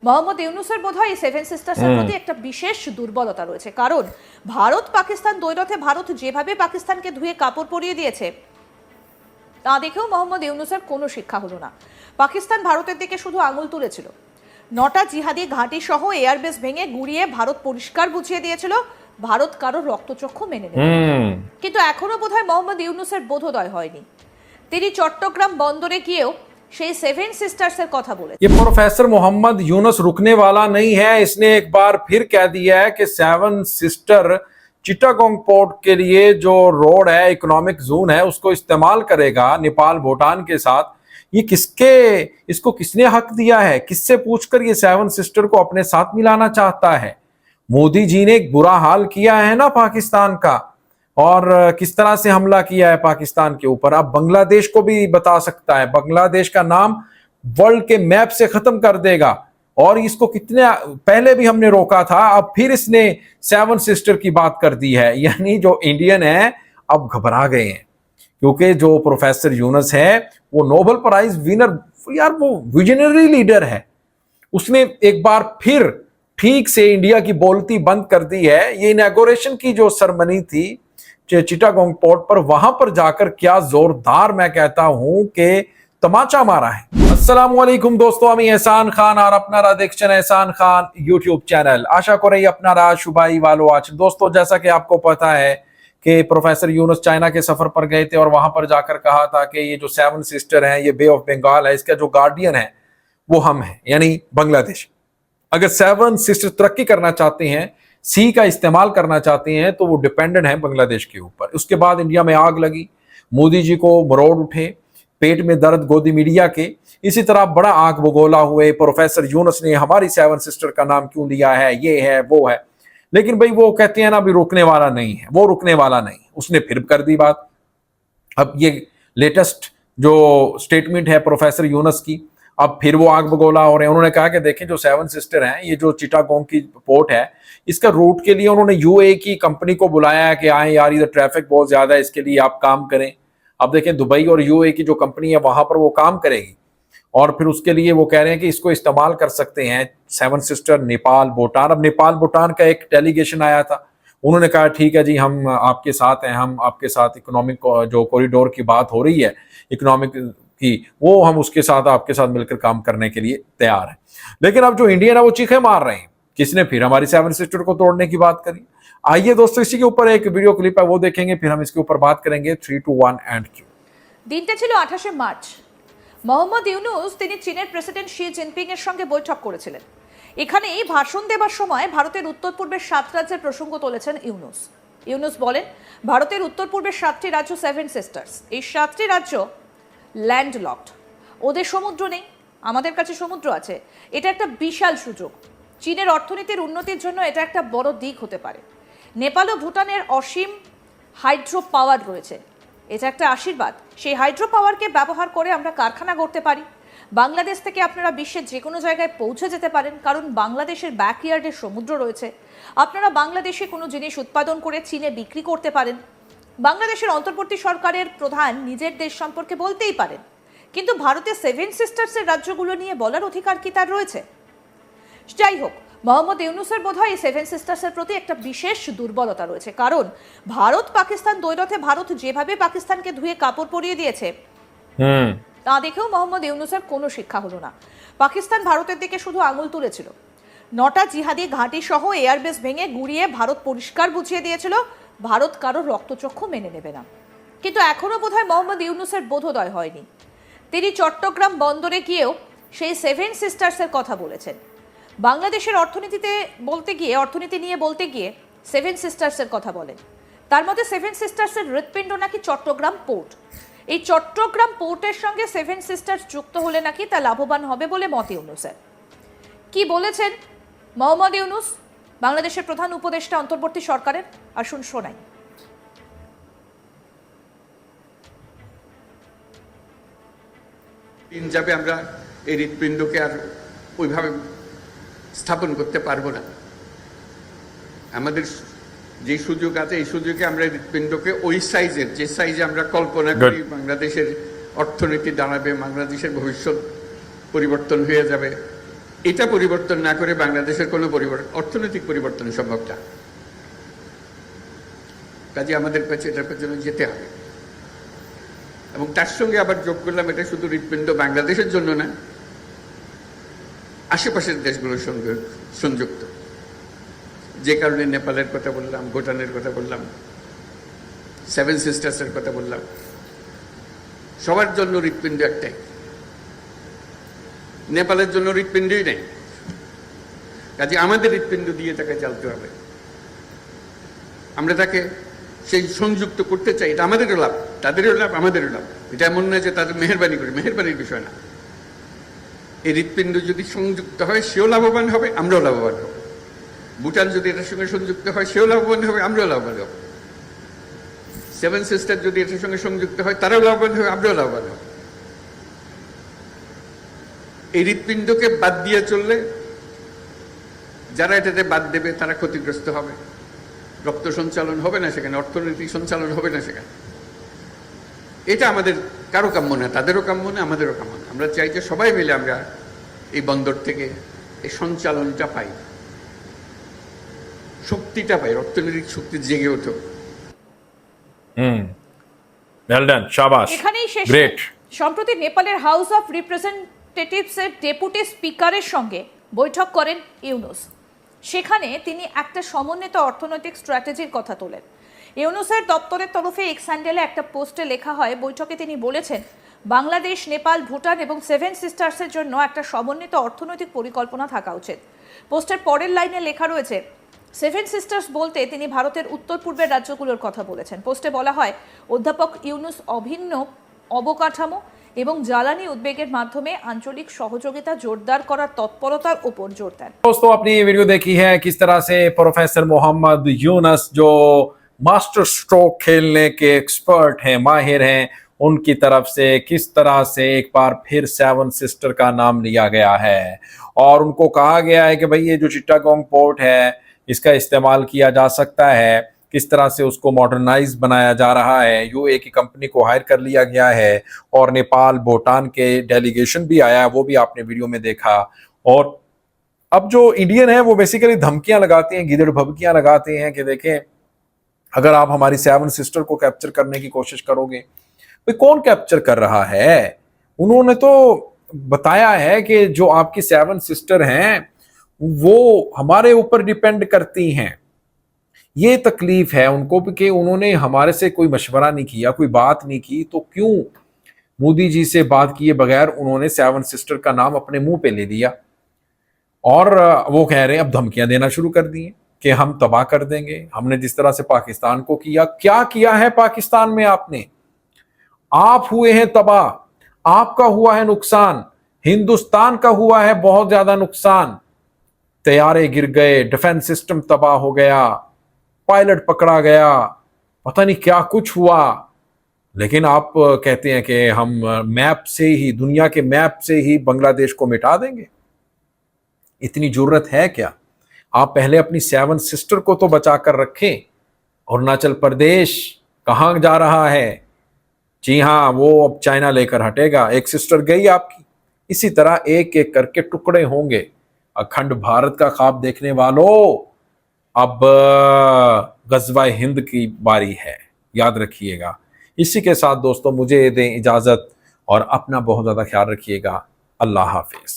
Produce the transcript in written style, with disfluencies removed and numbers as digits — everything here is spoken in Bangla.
মোহাম্মদ ইউনূসের বোধহয় সেভেন সিস্টার্সের প্রতি একটা বিশেষ দুর্বলতা রয়েছে, কারণ ভারত পাকিস্তান দ্বৈরথে ভারত যেভাবে পাকিস্তানকে ধুয়ে কাপড় পরিয়ে দিয়েছে তা দেখেও মোহাম্মদ ইউনূসের কোনো শিক্ষা হলো না। পাকিস্তান ভারতের দিকে শুধু আঙুল তুলেছিল, 9টা জিহাদি ঘাঁটি সহ এয়ারবেস ভেঙে গুড়িয়ে ভারত পরিষ্কার বুঝিয়ে দিয়েছিল ভারত কারোর রক্তচক্ষু মেনে নেবে। কিন্তু এখনো বোধহয় মোহাম্মদ ইউনূসের বোধোদয় হয়নি। তিনি চট্টগ্রাম বন্দরে গিয়েও সেই সেভেন সিস্টার্সের কথা বলেছেন। ये प्रोफेसर मोहम्मद यूनुस रुकने वाला नहीं है। इसने एक बार फिर कह दिया है कि सेवन सिस्टर चिटागोंग पोर्ट के लिए जो रोड है, इकोनॉमिक जोन है, उसको इस्तेमाल करेगा नेपाल भूटान के साथ। ये इसको किसने हक दिया है? किससे पूछकर ये सेवन सिस्टर को अपने साथ मिलाना चाहता है? मोदी जी ने एक बुरा हाल किया है ना पाकिस्तान का, और किस तरह से हमला किया है पाकिस्तान के ऊपर। अब बांग्लादेश को भी बता सकता है, बांग्लादेश का नाम वर्ल्ड के मैप से खत्म कर देगा। और इसको कितने पहले भी हमने रोका था, अब फिर इसने सेवन सिस्टर की बात कर दी है। यानी जो इंडियन है अब घबरा गए हैं, क्योंकि जो प्रोफेसर यूनुस है वो नोबेल प्राइज विनर, यार वो विजनरी लीडर है। उसने एक बार फिर ठीक से इंडिया की बोलती बंद कर दी है। ये इनॉग्रेशन की जो सेरेमनी थी चिटागोंग पोर्ट पर, वहां पर जाकर क्या जोरदार, मैं कहता हूं कि तमाचा मारा है। अस्सलाम वालेकुम दोस्तों, আমি এহসান খান আর আপনারা দেখছেন এহসান খাन यूट्यूब चैनल। आशा करें আপনারা সবাই ভালো আছেন। दोस्तों, जैसा कि आपको पता है कि प्रोफेसर यूनुस चाइना के सफर पर गए थे और वहां पर जाकर कहा था कि ये जो सेवन सिस्टर हैं, ये बे ऑफ बंगाल है, इसका जो गार्डियन है वो हम हैं, यानी बांग्लादेश। अगर सेवन सिस्टर तरक्की करना चाहते हैं, सी का इस्तेमाल करना चाहते हैं, तो वो डिपेंडेंट है बांग्लादेश के ऊपर। उसके बाद इंडिया में आग लगी, मोदी जी को मरोड़ उठे, पेट में दर्द गोदी मीडिया के। इसी तरह बड़ा आग बगोला हुए प्रोफेसर यूनुस ने हमारी सेवन सिस्टर का नाम क्यों दिया है, ये है वो है। लेकिन भाई वो कहते हैं ना, अभी रुकने वाला नहीं है, वो रुकने वाला नहीं। उसने फिर कर दी बात। अब ये लेटेस्ट जो स्टेटमेंट है प्रोफेसर यूनुस की, अब फिर वो आग बगोला हो रहे हैं। उन्होंने कहा कि देखें, जो सेवन सिस्टर हैं, ये जो चिटागोंग की पोर्ट है, इसका रूट के लिए उन्होंने यूएई की कंपनी को बुलाया है कि आए यार, इधर ट्रैफिक बहुत ज्यादा है, इसके लिए आप काम करें। अब देखें, दुबई और यूएई की जो कंपनी है वहां पर वो काम करेगी, और फिर उसके लिए वो कह रहे हैं कि इसको इस्तेमाल कर सकते हैं सेवन सिस्टर नेपाल भूटान। अब नेपाल भूटान का एक डेलीगेशन आया था, उन्होंने कहा ठीक है जी, हम आपके साथ हैं, हम आपके साथ इकोनॉमिक जो कॉरिडोर की बात हो रही है, इकोनॉमिक की, वो हम उसके साथ आपके साथ मिलकर काम करने के लिए तैयार हैं। लेकिन अब जो इंडियन है वो चीखें मार रहे हैं, किसने फिर हमारी सेवन सिस्टर को तोड़ने की बात करी। आइए दोस्तों, इसी के ऊपर एक वीडियो क्लिप है, वो देखेंगे, फिर हम इसके ऊपर बात करेंगे। 3, 2, 1 एंड क्यू। দিনটা ছিল 28শে মার্চ। মোহাম্মদ ইউনূস তিনি চীনের প্রেসিডেন্ট শি জিনপিং এর সঙ্গে বৈঠক করেছিলেন। এখানেই ভাষণ দেবার সময় ভারতের উত্তর পূর্বের 7 রাজ্যের প্রসঙ্গ তুলেছেন ইউনূস। ইউনূস বলেন, ভারতের উত্তর পূর্বের 7টি রাজ্য সেভেন সিস্টার্স। এই 7টি রাজ্য ল্যান্ডলকড, ওদের সমুদ্র নেই, আমাদের কাছে সমুদ্র আছে। এটা একটা বিশাল সুযোগ। চীনের অর্থনীতির উন্নতির জন্য এটা একটা বড় দিক হতে পারে। নেপাল ও ভুটানের অসীম হাইড্রো পাওয়ার রয়েছে, এটা একটা আশীর্বাদ। সেই হাইড্রো পাওয়ারকে ব্যবহার করে আমরা কারখানা গড়তে পারি। বাংলাদেশ থেকে আপনারা বিশ্বের যে কোনো জায়গায় পৌঁছে যেতে পারেন, কারণ বাংলাদেশের ব্যাকইয়ার্ডে সমুদ্র রয়েছে। আপনারা বাংলাদেশে কোনো জিনিস উৎপাদন করে চীনে বিক্রি করতে পারেন। বাংলাদেশের অন্তর্বর্তী সরকারের প্রধান নিজের দেশ সম্পর্কে বলতেই পারেন, কিন্তু ভারতের সেভেন সিস্টার্সের রাজ্যগুলো নিয়ে বলার অধিকার কি তার রয়েছে? যাই হোক, মোহাম্মদ ইউনূসের বোধহয় সেভেন সিস্টার্সের প্রতি একটা বিশেষ দুর্বলতা রয়েছে, কারণ ভারত পাকিস্তান দ্বৈরথে ভারত যেভাবে পাকিস্তানকে ধুয়ে কাপড় পরিয়ে দিয়েছে তা দেখেও মোহাম্মদ ইউনূসের কোনো শিক্ষা হলো না। পাকিস্তান ভারতের দিকে শুধু আঙুল তুলেছিল, 9টা জিহাদি ঘাঁটি সহ এয়ারবেস ভেঙে গুড়িয়ে ভারত পরিষ্কার বুঝিয়ে দিয়েছিল ভারত কারোর রক্তচক্ষু মেনে নেবে না। কিন্তু এখনো বোধহয় মোহাম্মদ ইউনূসের বোধোদয় হয়নি। তিনি চট্টগ্রাম বন্দরে গিয়েও সেই সেভেন সিস্টার্সের কথা বলেছেন। বাংলাদেশের অর্থনীতি নিয়ে বলতে গিয়ে সেভেন সিস্টার্সের কথা বলেন। তার মধ্যে সেভেন সিস্টার্সের হৃৎপিণ্ড নাকি চট্টগ্রাম পোর্ট। এই চট্টগ্রাম পোর্টের সঙ্গে সেভেন সিস্টার্স যুক্ত হলে নাকি তা লাভবান হবে বলে মত ইউনূসের। কি বলেছেন মোহাম্মদ ইউনূস, বাংলাদেশের প্রধান উপদেষ্টা অন্তর্বর্তী সরকারের? আসুন শোনাই। যাবে আমরা এই হৃৎপিণ্ডকে আর ওইভাবে স্থাপন করতে পারবো না। আমাদের যে সুযোগ আছে, এই সুযোগে আমরা হৃৎপিণ্ডকে ওই সাইজের, যে সাইজে আমরা কল্পনা করি বাংলাদেশের অর্থনীতি দাঁড়াবে, বাংলাদেশের ভবিষ্যৎ পরিবর্তন হয়ে যাবে, এটা পরিবর্তন না করে বাংলাদেশের কোনো অর্থনৈতিক পরিবর্তন সম্ভব না। কাজে আমাদের কাছে এটার পেছনে যেতে হবে। এবং তার সঙ্গে আবার যোগ করলাম, এটা শুধু হৃৎপিণ্ড বাংলাদেশের জন্য না, আশেপাশের দেশগুলোর সঙ্গে সংযুক্ত। যে কারণে নেপালের কথা বললাম, ভুটানের কথা বললাম, সেভেন সিস্টার্সের কথা বললাম, সবার জন্য হৃৎপিণ্ড একটাই। নেপালের জন্য হৃৎপিণ্ডই নেই, কাজে আমাদের হৃৎপিণ্ড দিয়ে তাকে চালতে হবে। আমরা তাকে সেই সংযুক্ত করতে চাই, এটা আমাদেরও লাভ, তাদেরও লাভ, আমাদেরও লাভ। এটা এমন নয় যে তাদের মেহেরবানি করে, মেহেরবানির বিষয় না। এই হৃৎপিণ্ড যদি সংযুক্ত হয় সেও লাভবান হবে, আমরাও লাভবান হব। ভুটান যদি এটার সঙ্গে সংযুক্ত হয় সেও লাভবান হবে, আমরাও লাভবান হব। সেভেন সিস্টার যদি এটার সঙ্গে সংযুক্ত হয় তারাও লাভবান হবে, আমরাও লাভবান হব। এই হৃৎপিণ্ডকে বাদ দিয়ে চললে যারা এটাতে বাদ দেবে তারা ক্ষতিগ্রস্ত হবে। রক্ত সঞ্চালন হবে না সেখানে, অর্থনৈতিক সঞ্চালন হবে না সেখানে। এটা আমাদের কারো কাম্য না, তাদেরও কাম্য না, আমাদেরও কাম্য না। আমরা চাই যে সবাই মিলে আমরা এই বন্দর থেকে এই সঞ্চালনটা পাই, শক্তিটা পাই, অর্থনৈতিক শক্তি জেগে ওঠে। वेल डन, शाबाश, এখানেই শেষ নয়। ग्रेट। সম্প্রতি নেপালের হাউস অফ রিপ্রেজেন্টেটিভসের ডেপুটি স্পিকারের সঙ্গে বৈঠক করেন ইউনূস। সেখানে তিনি একটা সমন্বিত অর্থনৈতিক স্ট্র্যাটেজির কথা তোলেন। ইউনূসের দপ্তরের তরফে এক্স হ্যান্ডেলে একটা পোস্টে লেখা হয়, বৈঠকে তিনি বলেছেন বাংলাদেশ, নেপাল, ভুটান এবং সেভেন সিস্টার্সের জন্য একটা সমন্বিত অর্থনৈতিক পরিকল্পনা থাকা উচিত। পোস্টের পরের লাইনে লেখা রয়েছে, সেভেন সিস্টার্স বলতে তিনি ভারতের উত্তর পূর্বের রাজ্যগুলোর কথা বলেছেন। পোস্টে বলা হয়, অধ্যাপক ইউনূস অভিন্ন অবকাঠামো এবং জ্বালানি উদ্বেগের মাধ্যমে আঞ্চলিক সহযোগিতা জোরদার করার তৎপরতার উপর জোর দেন। दोस्तों, आपने ये वीडियो देखी है किस तरह से प्रोफेसर मोहम्मद यूनुस जो मास्टर स्ट्रोक खेलने के एक्सपर्ट हैं, माहिर हैं, उनकी तरफ से किस तरह से एक बार फिर सेवन सिस्टर का नाम लिया गया है और उनको कहा गया है कि भाई ये जो चिट्टागोंग पोर्ट है इसका इस्तेमाल किया जा सकता है। किस तरह से उसको मॉडर्नाइज बनाया जा रहा है, यूए की कंपनी को हायर कर लिया गया है और नेपाल, भूटान के डेलीगेशन भी आया है, वो भी आपने वीडियो में देखा। और अब जो इंडियन है वो बेसिकली धमकियां लगाते हैं, गिदड़ भभकियां लगाते हैं कि देखें अगर आप हमारी सेवन सिस्टर को कैप्चर करने की कोशिश करोगे। भाई कौन कैप्चर कर रहा है? उन्होंने तो बताया है कि जो आपकी सेवन सिस्टर हैं वो हमारे ऊपर डिपेंड करती हैं। ये तकलीफ है उनको कि उन्होंने हमारे से कोई मशवरा नहीं किया, कोई बात नहीं की, तो क्यों मोदी जी से बात किए बगैर उन्होंने सेवन सिस्टर का नाम अपने मुंह पे ले लिया। और वो कह रहे हैं, अब धमकियां देना शुरू कर दी हैं कि हम तबाह कर देंगे। हमने जिस तरह से पाकिस्तान को किया, क्या किया है पाकिस्तान में आपने? आप हुए हैं तबाह, आपका हुआ है नुकसान, हिंदुस्तान का हुआ है बहुत ज्यादा नुकसान। तैयारे गिर गए, डिफेंस सिस्टम तबाह हो गया, पायलट पकड़ा गया, पता नहीं क्या कुछ हुआ। लेकिन आप कहते हैं कि हम मैप से ही, दुनिया के मैप से ही बांग्लादेश को मिटा देंगे। इतनी जरूरत है क्या? आप पहले अपनी सेवन सिस्टर को तो बचा कर रखें। अरुणाचल प्रदेश कहाँ जा रहा है? जी हाँ, वो अब चाइना लेकर हटेगा। एक सिस्टर गई आपकी, इसी तरह एक एक करके टुकड़े होंगे। अखंड भारत का ख्वाब देखने वालों, अब गज़वा हिंद की बारी है, याद रखिएगा। इसी के साथ दोस्तों मुझे दें इजाज़त और अपना बहुत ज़्यादा ख्याल रखिएगा। अल्लाह हाफिज़।